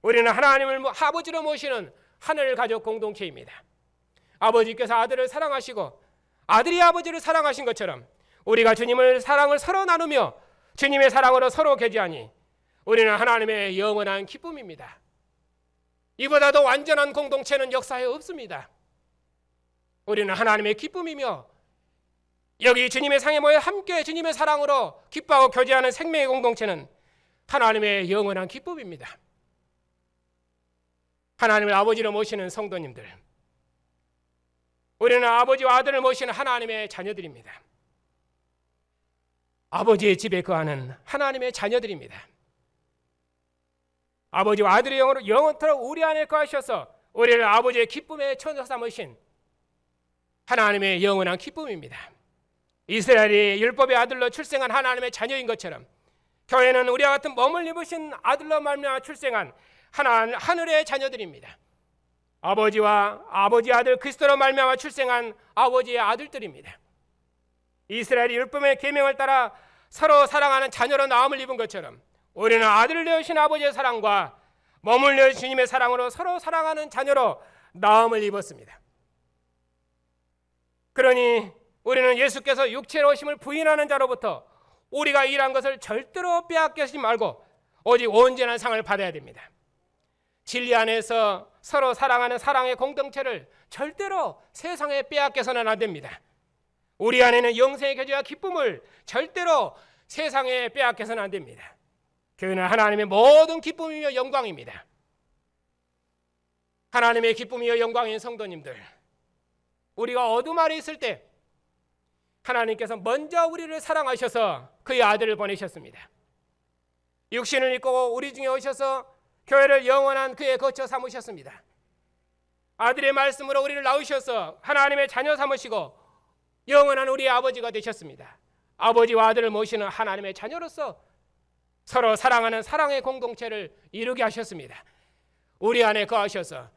우리는 하나님을 아버지로 모시는 하늘 가족 공동체입니다. 아버지께서 아들을 사랑하시고 아들이 아버지를 사랑하신 것처럼 우리가 주님을 사랑을 서로 나누며 주님의 사랑으로 서로 교제하니 우리는 하나님의 영원한 기쁨입니다. 이보다 더 완전한 공동체는 역사에 없습니다. 우리는 하나님의 기쁨이며 여기 주님의 상에 모여 함께 주님의 사랑으로 기뻐하고 교제하는 생명의 공동체는 하나님의 영원한 기쁨입니다. 하나님을 아버지로 모시는 성도님들, 우리는 아버지와 아들을 모시는 하나님의 자녀들입니다. 아버지의 집에 거하는 하나님의 자녀들입니다. 아버지와 아들의 영으로 영원토록 우리 안에 거하셔서 우리를 아버지의 기쁨의 처소 삼으신 하나님의 영원한 기쁨입니다. 이스라엘이 율법의 아들로 출생한 하나님의 자녀인 것처럼 교회는 우리와 같은 몸을 입으신 아들로 말미암아 출생한 하늘의 자녀들입니다. 아버지와 아버지 아들 그리스도로 말미암아 출생한 아버지의 아들들입니다. 이스라엘이 율법의 계명을 따라 서로 사랑하는 자녀로 나음을 입은 것처럼 우리는 아들을 내어주신 아버지의 사랑과 몸을 내어 주님의 사랑으로 서로 사랑하는 자녀로 나음을 입었습니다. 그러니 우리는 예수께서 육체로 오심을 부인하는 자로부터 우리가 일한 것을 절대로 빼앗기지 말고 오직 온전한 상을 받아야 됩니다. 진리 안에서 서로 사랑하는 사랑의 공동체를 절대로 세상에 빼앗겨서는 안 됩니다. 우리 안에는 영생의 교제와 기쁨을 절대로 세상에 빼앗겨서는 안 됩니다. 교회는 하나님의 모든 기쁨이며 영광입니다. 하나님의 기쁨이며 영광인 성도님들, 우리가 어둠 아래 있을 때 하나님께서 먼저 우리를 사랑하셔서 그의 아들을 보내셨습니다. 육신을 입고 우리 중에 오셔서 교회를 영원한 그의 거처 삼으셨습니다. 아들의 말씀으로 우리를 낳으셔서 하나님의 자녀 삼으시고 영원한 우리의 아버지가 되셨습니다. 아버지와 아들을 모시는 하나님의 자녀로서 서로 사랑하는 사랑의 공동체를 이루게 하셨습니다. 우리 안에 거하셔서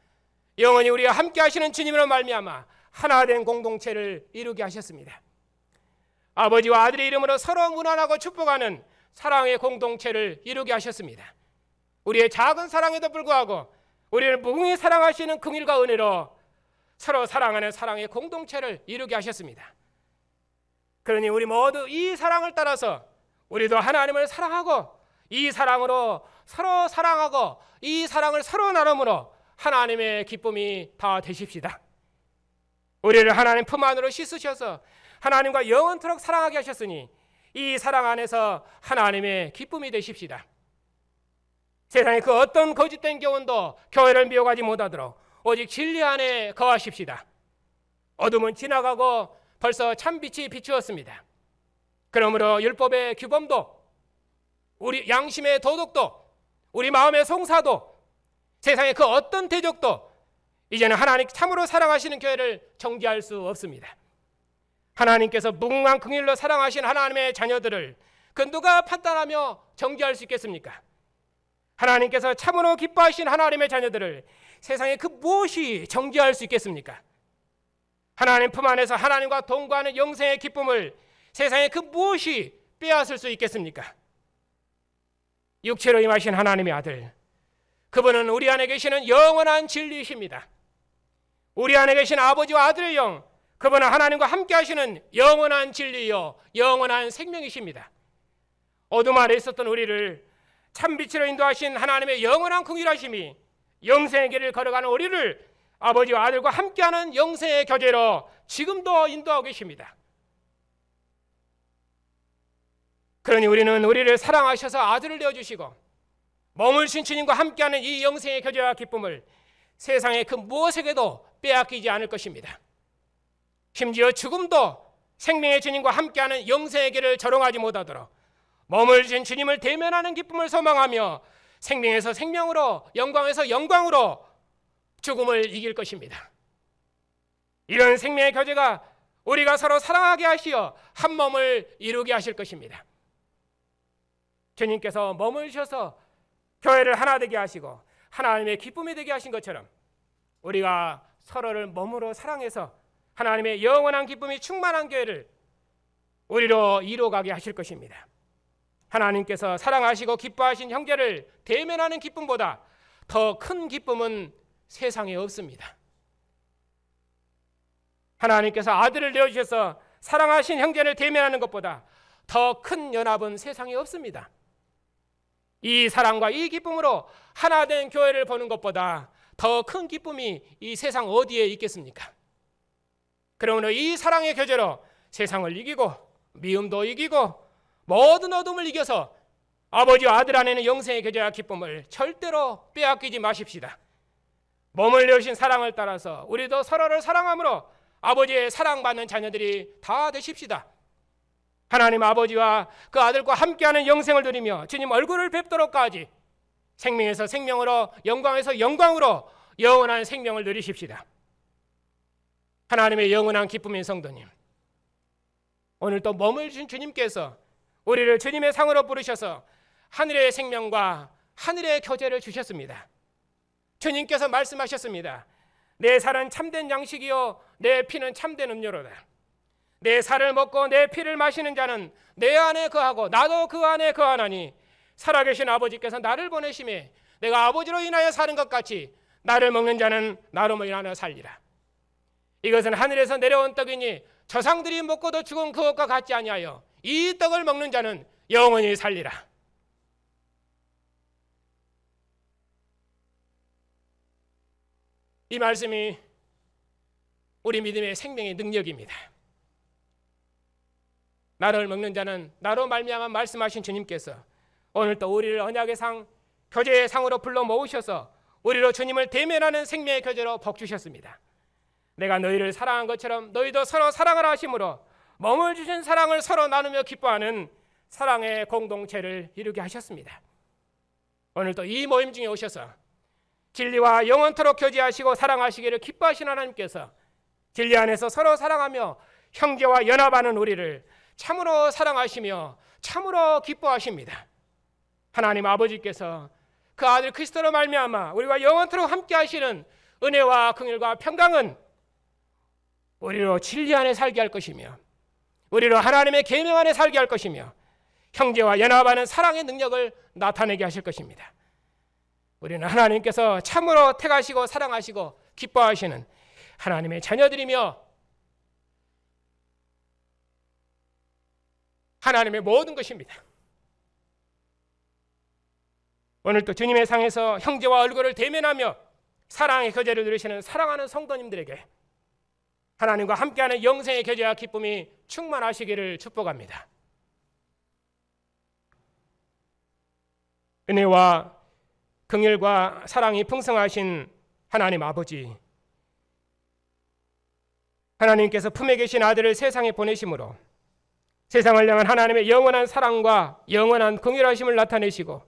영원히 우리와 함께 하시는 주님으로 말미암아 하나된 공동체를 이루게 하셨습니다. 아버지와 아들의 이름으로 서로 문안하고 축복하는 사랑의 공동체를 이루게 하셨습니다. 우리의 작은 사랑에도 불구하고 우리를 무궁히 사랑하시는 긍휼과 은혜로 서로 사랑하는 사랑의 공동체를 이루게 하셨습니다. 그러니 우리 모두 이 사랑을 따라서 우리도 하나님을 사랑하고 이 사랑으로 서로 사랑하고 이 사랑을 서로 나눔으로 하나님의 기쁨이 다 되십시다. 우리를 하나님 품 안으로 씻으셔서 하나님과 영원토록 사랑하게 하셨으니 이 사랑 안에서 하나님의 기쁨이 되십시다. 세상의 그 어떤 거짓된 교훈도 교회를 미혹하지 못하도록 오직 진리 안에 거하십시다. 어둠은 지나가고 벌써 참빛이 비추었습니다. 그러므로 율법의 규범도 우리 양심의 도덕도 우리 마음의 송사도 세상의 그 어떤 대적도 이제는 하나님 참으로 사랑하시는 교회를 정죄할 수 없습니다. 하나님께서 무궁한 긍휼로 사랑하신 하나님의 자녀들을 그 누가 판단하며 정죄할 수 있겠습니까? 하나님께서 참으로 기뻐하신 하나님의 자녀들을 세상에 그 무엇이 정죄할 수 있겠습니까? 하나님 품 안에서 하나님과 동거하는 영생의 기쁨을 세상에 그 무엇이 빼앗을 수 있겠습니까? 육체로 임하신 하나님의 아들, 그분은 우리 안에 계시는 영원한 진리이십니다. 우리 안에 계신 아버지와 아들의 영, 그분은 하나님과 함께 하시는 영원한 진리요 영원한 생명이십니다. 어둠 아래 있었던 우리를 참빛으로 인도하신 하나님의 영원한 긍휼하심이 영생의 길을 걸어가는 우리를 아버지와 아들과 함께하는 영생의 교제로 지금도 인도하고 계십니다. 그러니 우리는 우리를 사랑하셔서 아들을 내어주시고 머물신 주님과 함께하는 이 영생의 교제와 기쁨을 세상의 그 무엇에게도 빼앗기지 않을 것입니다. 심지어 죽음도 생명의 주님과 함께하는 영생의 길을 조롱하지 못하도록 머물신 주님을 대면하는 기쁨을 소망하며 생명에서 생명으로, 영광에서 영광으로 죽음을 이길 것입니다. 이런 생명의 교제가 우리가 서로 사랑하게 하시어 한 몸을 이루게 하실 것입니다. 주님께서 머무르셔서 교회를 하나 되게 하시고 하나님의 기쁨이 되게 하신 것처럼 우리가 서로를 몸으로 사랑해서 하나님의 영원한 기쁨이 충만한 교회를 우리로 이루어가게 하실 것입니다. 하나님께서 사랑하시고 기뻐하신 형제를 대면하는 기쁨보다 더 큰 기쁨은 세상에 없습니다. 하나님께서 아들을 내어주셔서 사랑하신 형제를 대면하는 것보다 더 큰 연합은 세상에 없습니다. 이 사랑과 이 기쁨으로 하나 된 교회를 보는 것보다 더 큰 기쁨이 이 세상 어디에 있겠습니까? 그러므로 이 사랑의 교제로 세상을 이기고 미움도 이기고 모든 어둠을 이겨서 아버지와 아들 안에는 영생의 교제와 기쁨을 절대로 빼앗기지 마십시다. 몸을 내어신 사랑을 따라서 우리도 서로를 사랑함으로 아버지의 사랑받는 자녀들이 다 되십시다. 하나님 아버지와 그 아들과 함께하는 영생을 누리며 주님 얼굴을 뵙도록까지 생명에서 생명으로, 영광에서 영광으로 영원한 생명을 누리십시다. 하나님의 영원한 기쁨인 성도님, 오늘 또 머물신 주님께서 우리를 주님의 상으로 부르셔서 하늘의 생명과 하늘의 교제를 주셨습니다. 주님께서 말씀하셨습니다. 내 살은 참된 양식이요 내 피는 참된 음료로다. 내 살을 먹고 내 피를 마시는 자는 내 안에 거하고 나도 그 안에 거하나니 살아계신 아버지께서 나를 보내심에 내가 아버지로 인하여 사는 것 같이 나를 먹는 자는 나로 인하여 살리라. 이것은 하늘에서 내려온 떡이니 조상들이 먹고도 죽은 그것과 같지 아니하여 이 떡을 먹는 자는 영원히 살리라. 이 말씀이 우리 믿음의 생명의 능력입니다. 나를 먹는 자는 나로 말미암아 말씀하신 주님께서 오늘 또 우리를 언약의 상, 교제의 상으로 불러 모으셔서 우리로 주님을 대면하는 생명의 교제로 복 주셨습니다. 내가 너희를 사랑한 것처럼 너희도 서로 사랑을 하심으로 몸을 주신 사랑을 서로 나누며 기뻐하는 사랑의 공동체를 이루게 하셨습니다. 오늘 또 이 모임 중에 오셔서 진리와 영원토록 교제하시고 사랑하시기를 기뻐하신 하나님께서 진리 안에서 서로 사랑하며 형제와 연합하는 우리를 참으로 사랑하시며 참으로 기뻐하십니다. 하나님 아버지께서 그 아들 그리스도로 말미암아 우리와 영원토록 함께 하시는 은혜와 긍휼과 평강은 우리로 진리 안에 살게 할 것이며 우리로 하나님의 계명 안에 살게 할 것이며 형제와 연합하는 사랑의 능력을 나타내게 하실 것입니다. 우리는 하나님께서 참으로 택하시고 사랑하시고 기뻐하시는 하나님의 자녀들이며 하나님의 모든 것입니다. 오늘 또 주님의 상에서 형제와 얼굴을 대면하며 사랑의 교제를 누리시는 사랑하는 성도님들에게 하나님과 함께하는 영생의 교제와 기쁨이 충만하시기를 축복합니다. 은혜와 긍휼과 사랑이 풍성하신 하나님 아버지, 하나님께서 품에 계신 아들을 세상에 보내심으로 세상을 향한 하나님의 영원한 사랑과 영원한 긍휼하심을 나타내시고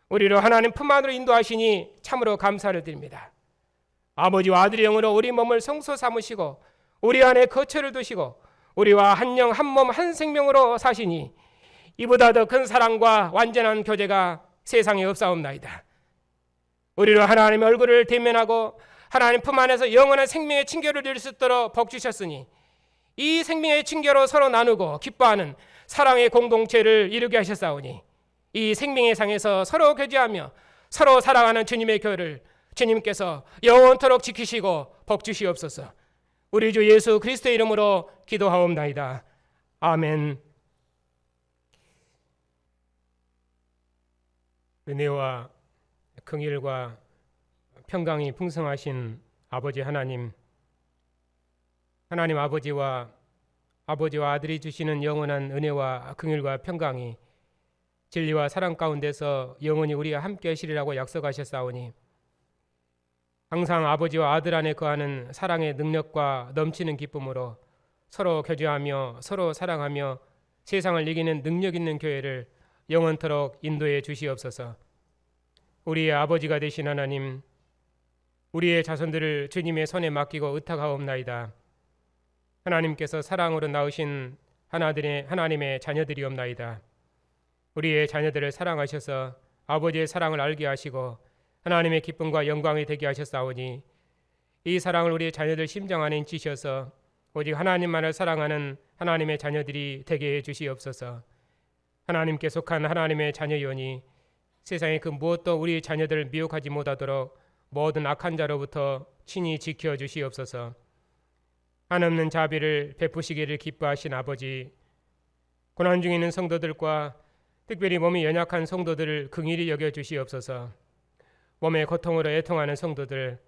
우리로 하나님 품 안으로 인도하시니 참으로 감사를 드립니다. 아버지와 아들의 영으로 우리 몸을 성소 삼으시고 우리 안에 거처를 두시고 우리와 한 영 한 몸 한 생명으로 사시니 이보다 더 큰 사랑과 완전한 교제가 세상에 없사옵나이다. 우리로 하나님의 얼굴을 대면하고 하나님 품 안에서 영원한 생명의 친교를 누릴 수 있도록 복 주셨으니 이 생명의 친교로 서로 나누고 기뻐하는 사랑의 공동체를 이루게 하셨사오니 이 생명의 상에서 서로 교제하며 서로 사랑하는 주님의 교회를 주님께서 영원토록 지키시고 복 주시옵소서. 우리 주 예수 그리스도의 이름으로 기도하옵나이다. 아멘. 은혜와 긍휼과 평강이 풍성하신 아버지 하나님, 하나님 아버지와 아들이 주시는 영원한 은혜와 긍휼과 평강이 진리와 사랑 가운데서 영원히 우리와 함께 하시리라고 약속하셨사오니 항상 아버지와 아들 안에 거하는 사랑의 능력과 넘치는 기쁨으로 서로 교제하며 서로 사랑하며 세상을 이기는 능력 있는 교회를 영원토록 인도해 주시옵소서. 우리의 아버지가 되신 하나님, 우리의 자손들을 주님의 손에 맡기고 의탁하옵나이다. 하나님께서 사랑으로 낳으신 하나님의 자녀들이옵나이다. 우리의 자녀들을 사랑하셔서 아버지의 사랑을 알게 하시고 하나님의 기쁨과 영광이 되게 하셨사오니 이 사랑을 우리의 자녀들 심정 안에 인치셔서 오직 하나님만을 사랑하는 하나님의 자녀들이 되게 해 주시옵소서. 하나님께 속한 하나님의 자녀이오니 세상의 그 무엇도 우리 자녀들을 미혹하지 못하도록 모든 악한 자로부터 친히 지켜 주시옵소서. 한없는 자비를 베푸시기를 기뻐하신 아버지, 고난 중에 있는 성도들과 특별히 몸이 연약한 성도들을 긍휼히 여겨 주시옵소서. 몸의 고통으로 애통하는 성도들,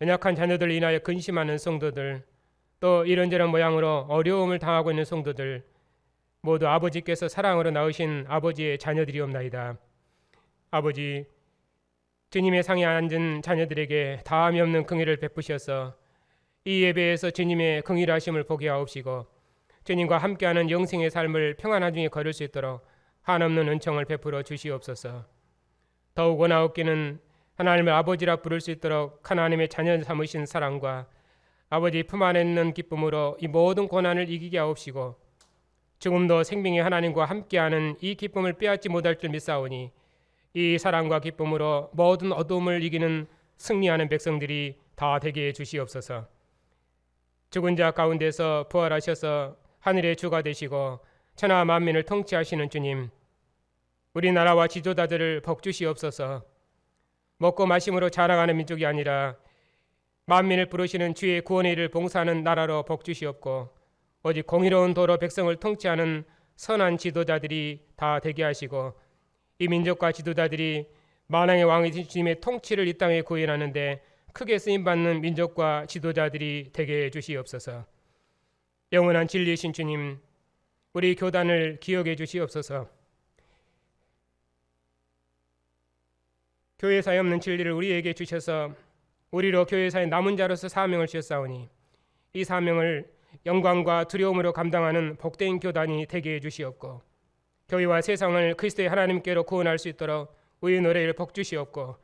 연약한 자녀들 인하여 근심하는 성도들, 또 이런저런 모양으로 어려움을 당하고 있는 성도들 모두 아버지께서 사랑으로 낳으신 아버지의 자녀들이옵나이다. 아버지, 주님의 상에 앉은 자녀들에게 다함이 없는 긍휼을 베푸셔서 이 예배에서 주님의 긍휼하심을 보게 하옵시고 주님과 함께하는 영생의 삶을 평안한 중에 걸을 수 있도록 한없는 은총을 베풀어 주시옵소서. 더욱 원하옵기는 하나님을 아버지라 부를 수 있도록 하나님의 자녀 삼으신 사랑과 아버지 품 안에 있는 기쁨으로 이 모든 고난을 이기게 하옵시고 죽음도 생명의 하나님과 함께하는 이 기쁨을 빼앗지 못할 줄 믿사오니 이 사랑과 기쁨으로 모든 어두움을 이기는 승리하는 백성들이 다 되게 해 주시옵소서. 죽은 자 가운데서 부활하셔서 하늘의 주가 되시고 천하 만민을 통치하시는 주님, 우리나라와 지도자들을 복주시옵소서. 먹고 마심으로 자랑하는 민족이 아니라 만민을 부르시는 주의 구원의 일을 봉사하는 나라로 복주시옵고 오직 공의로운 도로 백성을 통치하는 선한 지도자들이 다 되게 하시고 이 민족과 지도자들이 만왕의 왕이신 주님의 통치를 이 땅에 구현하는데 크게 쓰임받는 민족과 지도자들이 되게 해주시옵소서. 영원한 진리이신 주님, 우리 교단을 기억해 주시옵소서. 교회사에 없는 진리를 우리에게 주셔서 우리로 교회사의 남은 자로서 사명을 주셨사오니 이 사명을 영광과 두려움으로 감당하는 복된 교단이 되게 해주시옵고 교회와 세상을 그리스도의 하나님께로 구원할 수 있도록 우리 노래를 복주시옵고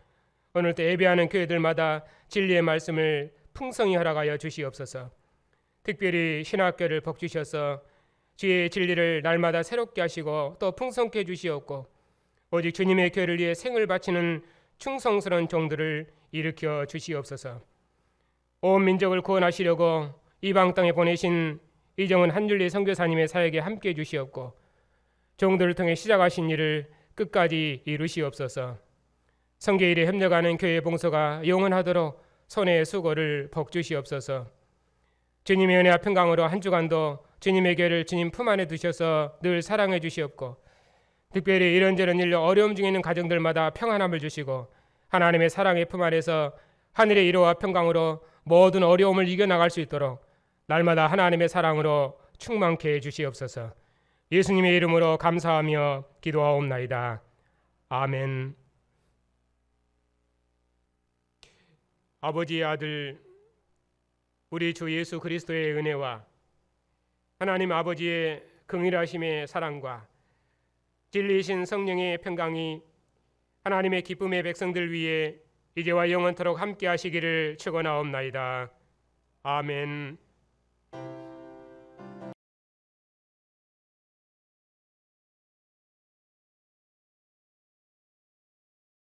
오늘 또 예배하는 교회들마다 진리의 말씀을 풍성히 허락하여 주시옵소서. 특별히 신학교를 복주셔서 주의 진리를 날마다 새롭게 하시고 또 풍성케 해주시옵고 오직 주님의 교회를 위해 생을 바치는 충성스러운 종들을 일으켜 주시옵소서. 온 민족을 구원하시려고 이방 땅에 보내신 이정은 한줄리 선교사님의 사역에 함께해 주시옵고 종들을 통해 시작하신 일을 끝까지 이루시옵소서. 성교일에 협력하는 교회 봉사가 영원하도록 손의 수고를 복주시옵소서. 주님의 은혜와 평강으로 한 주간도 주님의 교회를 주님 품 안에 두셔서 늘 사랑해 주시옵고 특별히 이런저런 일로 어려움 중에 있는 가정들마다 평안함을 주시고 하나님의 사랑의 품 안에서 하늘의 위로와 평강으로 모든 어려움을 이겨나갈 수 있도록 날마다 하나님의 사랑으로 충만케 해주시옵소서. 예수님의 이름으로 감사하며 기도하옵나이다. 아멘. 아버지의 아들 우리 주 예수 그리스도의 은혜와 하나님 아버지의 긍휼하심의 사랑과 진리이신 성령의 평강이 하나님의 기쁨의 백성들 위에 이제와 영원토록 함께 하시기를 축원하옵나이다. 아멘.